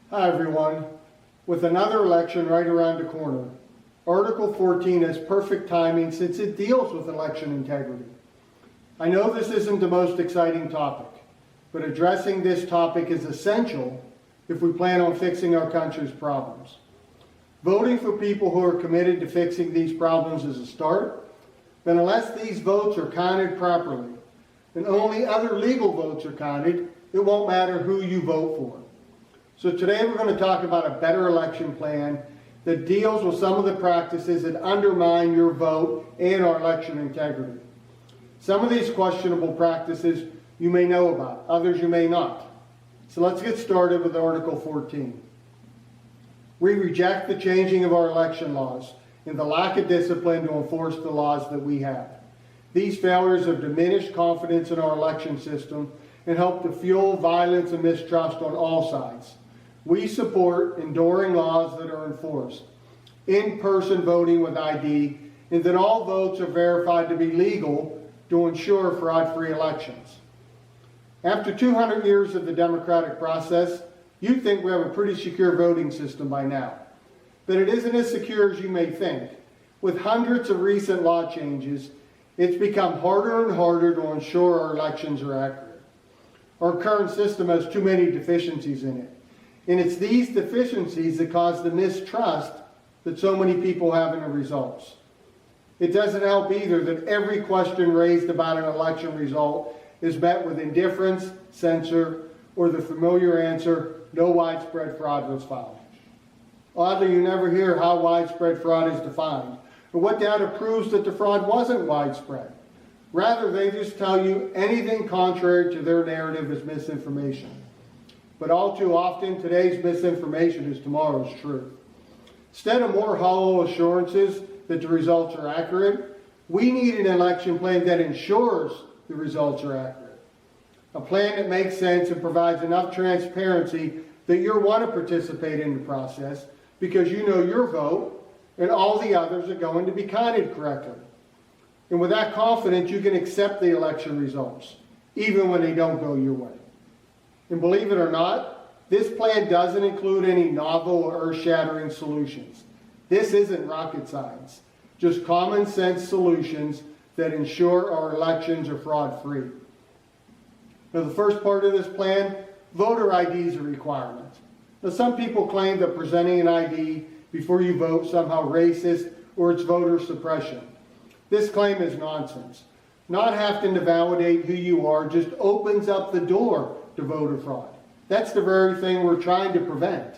Hi everyone. With another election right around the corner, Article 14 has perfect timing since it deals with election integrity. I know this isn't the most exciting topic, but addressing this topic is essential if we plan on fixing our country's problems. Voting for people who are committed to fixing these problems is a start, but unless these votes are counted properly and only other legal votes are counted, it won't matter who you vote for. So today we're going to talk about a better election plan that deals with some of the practices that undermine your vote and our election integrity. Some of these questionable practices you may know about, others you may not. So let's get started with Article 14. We reject the changing of our election laws and the lack of discipline to enforce the laws that we have. These failures have diminished confidence in our election system and help to fuel violence and mistrust on all sides. We support enduring laws that are enforced, in-person voting with ID, and that all votes are verified to be legal to ensure fraud-free elections. After 200 years of the democratic process, you'd think we have a pretty secure voting system by now. But it isn't as secure as you may think. With hundreds of recent law changes, it's become harder and harder to ensure our elections are accurate. Our current system has too many deficiencies in it. And it's these deficiencies that cause the mistrust that so many people have in the results. It doesn't help either that every question raised about an election result is met with indifference, censure, or the familiar answer, no widespread fraud was found. Oddly, you never hear how widespread fraud is defined, or what data proves that the fraud wasn't widespread. Rather, they just tell you anything contrary to their narrative is misinformation. But all too often, today's misinformation is tomorrow's truth. Instead of more hollow assurances that the results are accurate, we need an election plan that ensures the results are accurate. A plan that makes sense and provides enough transparency that you'll want to participate in the process because you know your vote and all the others are going to be counted correctly. And with that confidence, you can accept the election results, even when they don't go your way. And believe it or not, this plan doesn't include any novel or earth-shattering solutions. This isn't rocket science, just common sense solutions that ensure our elections are fraud-free. Now, the first part of this plan, voter ID is a requirement. Now, some people claim that presenting an ID before you vote somehow racist or it's voter suppression. This claim is nonsense. Not having to validate who you are just opens up the door to voter fraud. That's the very thing we're trying to prevent.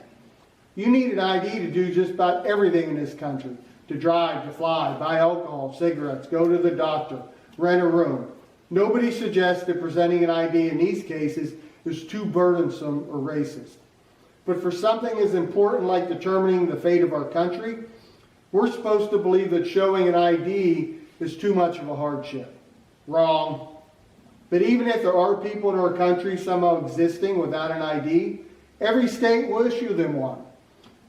You need an ID to do just about everything in this country. To drive, to fly, buy alcohol, cigarettes, go to the doctor, rent a room. Nobody suggests that presenting an ID in these cases is too burdensome or racist. But for something as important like determining the fate of our country, we're supposed to believe that showing an ID is too much of a hardship. Wrong. But even if there are people in our country somehow existing without an ID, every state will issue them one.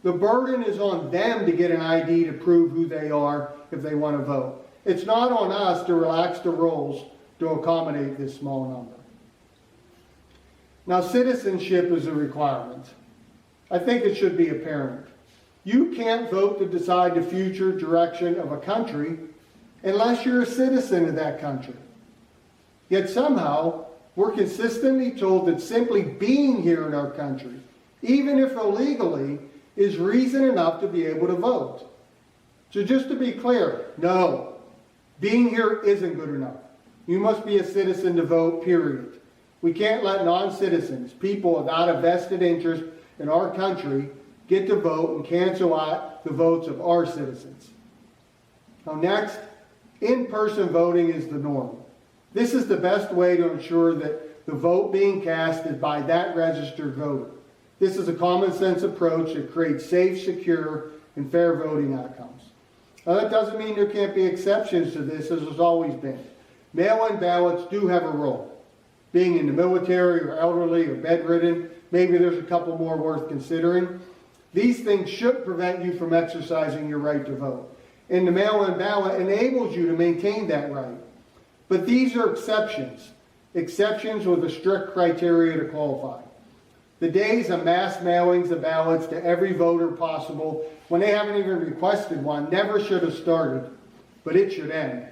The burden is on them to get an ID to prove who they are if they want to vote. It's not on us to relax the rules to accommodate this small number. Now, citizenship is a requirement. I think it should be apparent. You can't vote to decide the future direction of a country unless you're a citizen of that country. Yet somehow, we're consistently told that simply being here in our country, even if illegally, is reason enough to be able to vote. So just to be clear, no, being here isn't good enough. You must be a citizen to vote, period. We can't let non-citizens, people without a vested interest in our country, get to vote and cancel out the votes of our citizens. Now next, in-person voting is the norm. This is the best way to ensure that the vote being cast is by that registered voter. This is a common sense approach that creates safe, secure, and fair voting outcomes. Now that doesn't mean there can't be exceptions to this, as there's always been. Mail-in ballots do have a role. Being in the military or elderly or bedridden, maybe there's a couple more worth considering. These things should prevent you from exercising your right to vote. And the mail-in ballot enables you to maintain that right. But these are exceptions with a strict criteria to qualify. The days of mass mailings of ballots to every voter possible, when they haven't even requested one, never should have started, but it should end.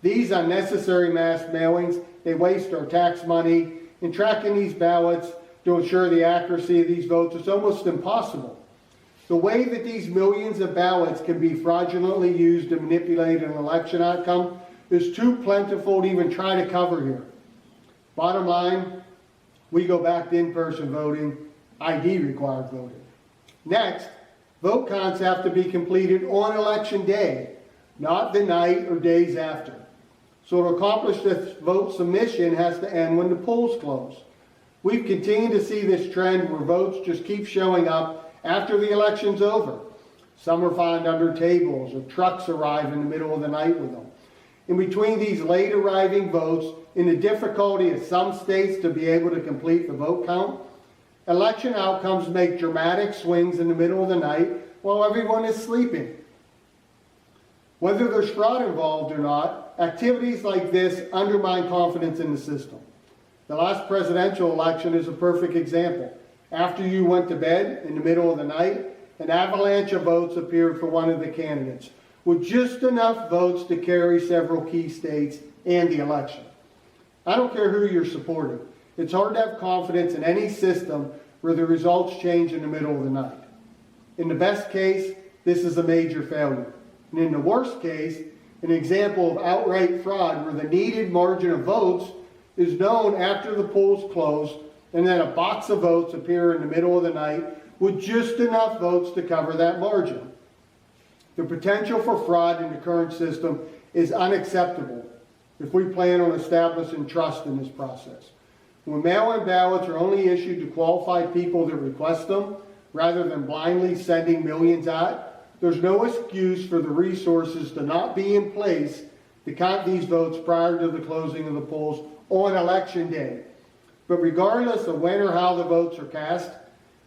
These unnecessary mass mailings, they waste our tax money. In tracking these ballots to ensure the accuracy of these votes is almost impossible. The way that these millions of ballots can be fraudulently used to manipulate an election outcome is too plentiful to even try to cover here. Bottom line, we go back to in-person voting, ID required voting. Next, vote counts have to be completed on election day, not the night or days after. So to accomplish this vote submission has to end when the polls close. We've continued to see this trend where votes just keep showing up after the election's over. Some are found under tables or trucks arrive in the middle of the night with them. In between these late arriving votes and the difficulty of some states to be able to complete the vote count, election outcomes make dramatic swings in the middle of the night while everyone is sleeping. Whether there's fraud involved or not, activities like this undermine confidence in the system. The last presidential election is a perfect example. After you went to bed in the middle of the night, an avalanche of votes appeared for one of the candidates, with just enough votes to carry several key states and the election. I don't care who you're supporting. It's hard to have confidence in any system where the results change in the middle of the night. In the best case, this is a major failure. And in the worst case, an example of outright fraud where the needed margin of votes is known after the polls close, and then a box of votes appear in the middle of the night with just enough votes to cover that margin. The potential for fraud in the current system is unacceptable if we plan on establishing trust in this process. When mail-in ballots are only issued to qualified people that request them, rather than blindly sending millions out, there's no excuse for the resources to not be in place to count these votes prior to the closing of the polls on election day. But regardless of when or how the votes are cast,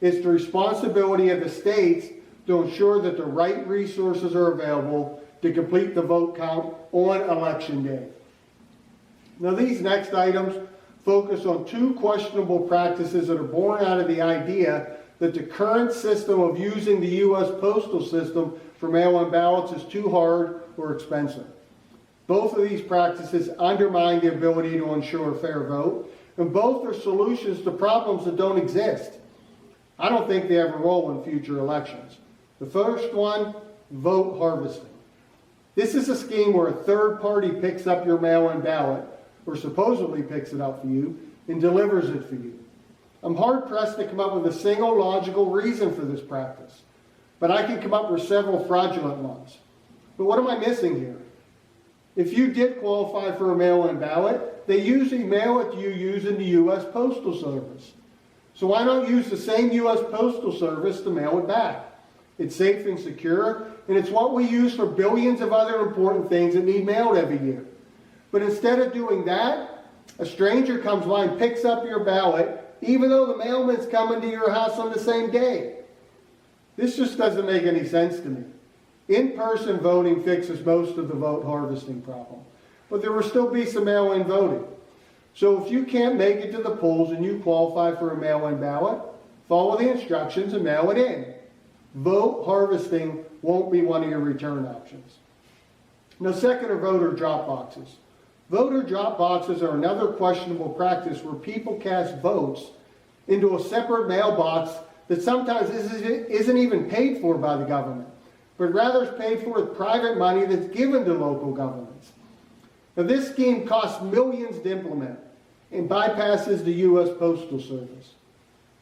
it's the responsibility of the states to ensure that the right resources are available to complete the vote count on election day. Now, these next items focus on two questionable practices that are born out of the idea that the current system of using the U.S. postal system for mail-in ballots is too hard or expensive. Both of these practices undermine the ability to ensure a fair vote, and both are solutions to problems that don't exist. I don't think they have a role in future elections. The first one, vote harvesting. This is a scheme where a third party picks up your mail-in ballot, or supposedly picks it up for you, and delivers it for you. I'm hard-pressed to come up with a single logical reason for this practice, but I can come up with several fraudulent ones. But what am I missing here? If you did qualify for a mail-in ballot, they usually mail it to you using the U.S. Postal Service. So why not use the same U.S. Postal Service to mail it back? It's safe and secure, and it's what we use for billions of other important things that need mailed every year. But instead of doing that, a stranger comes by and picks up your ballot, even though the mailman's coming to your house on the same day. This just doesn't make any sense to me. In-person voting fixes most of the vote harvesting problem, but there will still be some mail-in voting. So if you can't make it to the polls and you qualify for a mail-in ballot, follow the instructions and mail it in. Vote harvesting won't be one of your return options. Now, second are voter drop boxes. Voter drop boxes are another questionable practice where people cast votes into a separate mailbox that sometimes isn't even paid for by the government, but rather is paid for with private money that's given to local governments. Now, this scheme costs millions to implement and bypasses the U.S. Postal Service.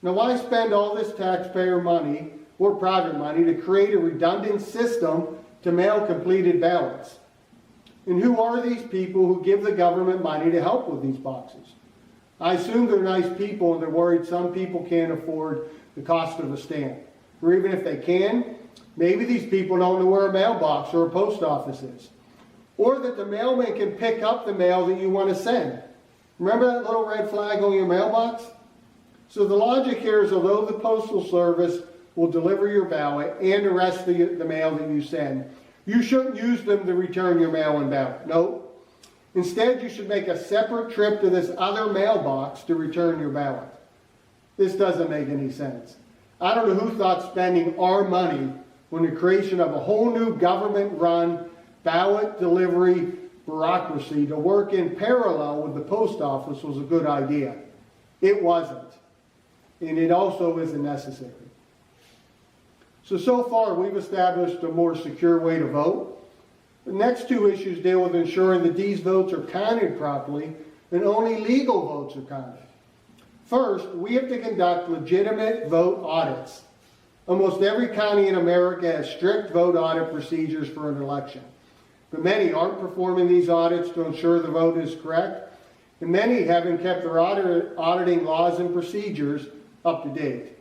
Now, why spend all this taxpayer money or private money to create a redundant system to mail completed ballots? And who are these people who give the government money to help with these boxes? I assume they're nice people and they're worried some people can't afford the cost of a stamp. Or even if they can, maybe these people don't know where a mailbox or a post office is. Or that the mailman can pick up the mail that you want to send. Remember that little red flag on your mailbox? So the logic here is, although the Postal Service will deliver your ballot and the rest of the mail that you send, you shouldn't use them to return your mail-in ballot. No. Instead, you should make a separate trip to this other mailbox to return your ballot. This doesn't make any sense. I don't know who thought spending our money on the creation of a whole new government-run ballot delivery bureaucracy to work in parallel with the post office was a good idea. It wasn't. And it also isn't necessary. So far we've established a more secure way to vote. The next two issues deal with ensuring that these votes are counted properly and only legal votes are counted. First, we have to conduct legitimate vote audits. Almost every county in America has strict vote audit procedures for an election. But many aren't performing these audits to ensure the vote is correct, and many haven't kept their auditing laws and procedures up to date.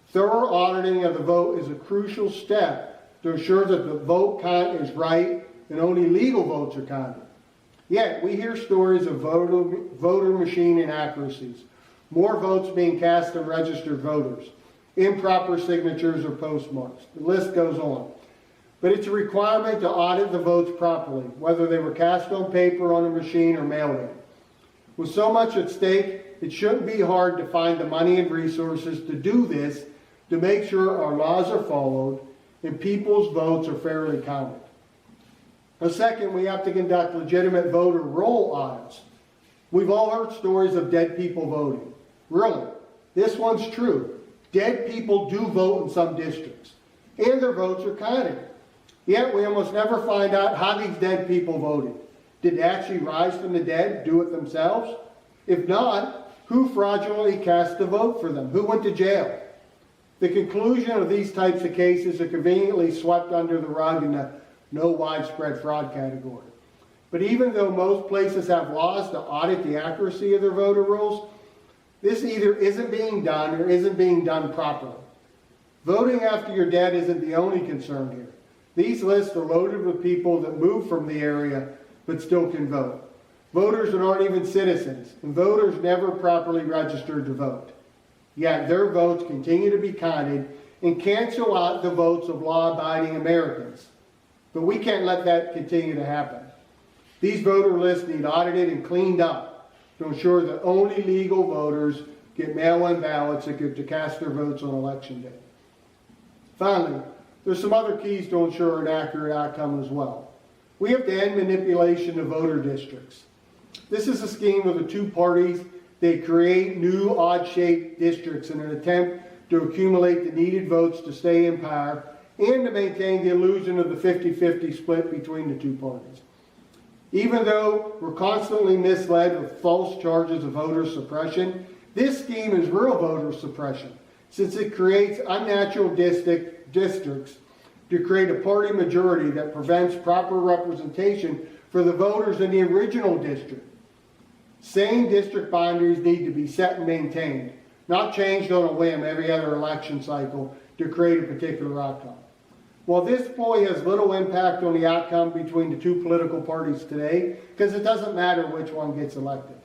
Thorough auditing of the vote is a crucial step to ensure that the vote count is right and only legal votes are counted. Yet, we hear stories of voter machine inaccuracies, more votes being cast than registered voters, improper signatures or postmarks. The list goes on. But it's a requirement to audit the votes properly, whether they were cast on paper, on a machine, or mailed in. With so much at stake, it shouldn't be hard to find the money and resources to do this, to make sure our laws are followed and people's votes are fairly counted. Second, we have to conduct legitimate voter roll audits. We've all heard stories of dead people voting. Really, this one's true. Dead people do vote in some districts, and their votes are counted. Yet we almost never find out how these dead people voted. Did they actually rise from the dead, do it themselves? If not, who fraudulently cast the vote for them? Who went to jail? The conclusion of these types of cases are conveniently swept under the rug in the no widespread fraud category. But even though most places have laws to audit the accuracy of their voter rolls, this either isn't being done or isn't being done properly. Voting after you're dead isn't the only concern here. These lists are loaded with people that moved from the area but still can vote. Voters that aren't even citizens, and voters never properly registered to vote. Yet their votes continue to be counted and cancel out the votes of law-abiding Americans. But we can't let that continue to happen. These voter lists need audited and cleaned up to ensure that only legal voters get mail-in ballots that get to cast their votes on election day. Finally, there's some other keys to ensure an accurate outcome as well. We have to end manipulation of voter districts. This is a scheme of the two parties. They create new odd-shaped districts in an attempt to accumulate the needed votes to stay in power and to maintain the illusion of the 50-50 split between the two parties. Even though we're constantly misled with false charges of voter suppression, this scheme is real voter suppression, since it creates unnatural districts to create a party majority that prevents proper representation for the voters in the original district. Same district boundaries need to be set and maintained, not changed on a whim every other election cycle to create a particular outcome. While this ploy has little impact on the outcome between the two political parties today, because it doesn't matter which one gets elected.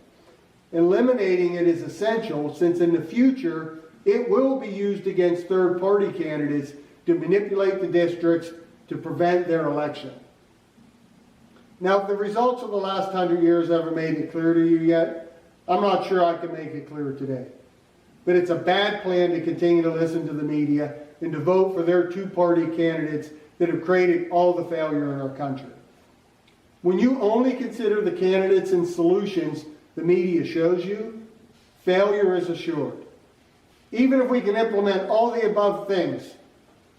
Eliminating it is essential, since in the future it will be used against third-party candidates to manipulate the districts to prevent their election. Now, if the results of the last 100 years ever made it clear to you yet, I'm not sure I can make it clear today. But it's a bad plan to continue to listen to the media and to vote for their two-party candidates that have created all the failure in our country. When you only consider the candidates and solutions the media shows you, failure is assured. Even if we can implement all the above things,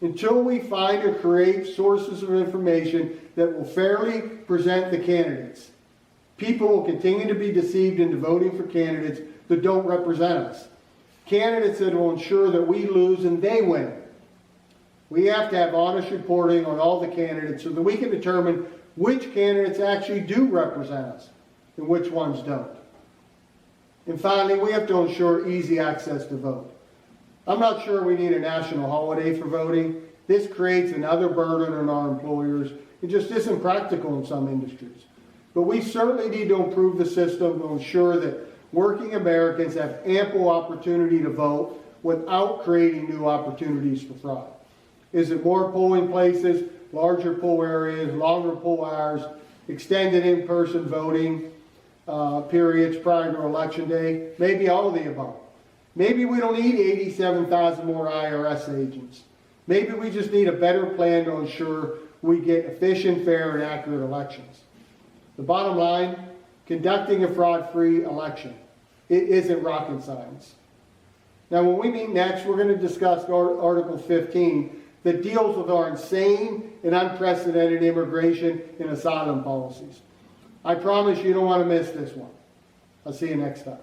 until we find or create sources of information that will fairly present the candidates, people will continue to be deceived into voting for candidates that don't represent us. Candidates that will ensure that we lose and they win. We have to have honest reporting on all the candidates so that we can determine which candidates actually do represent us and which ones don't. And finally, we have to ensure easy access to vote. I'm not sure we need a national holiday for voting. This creates another burden on our employers. It just isn't practical in some industries. But we certainly need to improve the system to ensure that working Americans have ample opportunity to vote without creating new opportunities for fraud. Is it more polling places, larger poll areas, longer poll hours, extended in-person voting periods prior to election day? Maybe all of the above. Maybe we don't need 87,000 more IRS agents. Maybe we just need a better plan to ensure we get efficient, fair, and accurate elections. The bottom line, conducting a fraud-free election. It isn't rocket science. Now, when we meet next, we're going to discuss Article 15 that deals with our insane and unprecedented immigration and asylum policies. I promise you don't want to miss this one. I'll see you next time.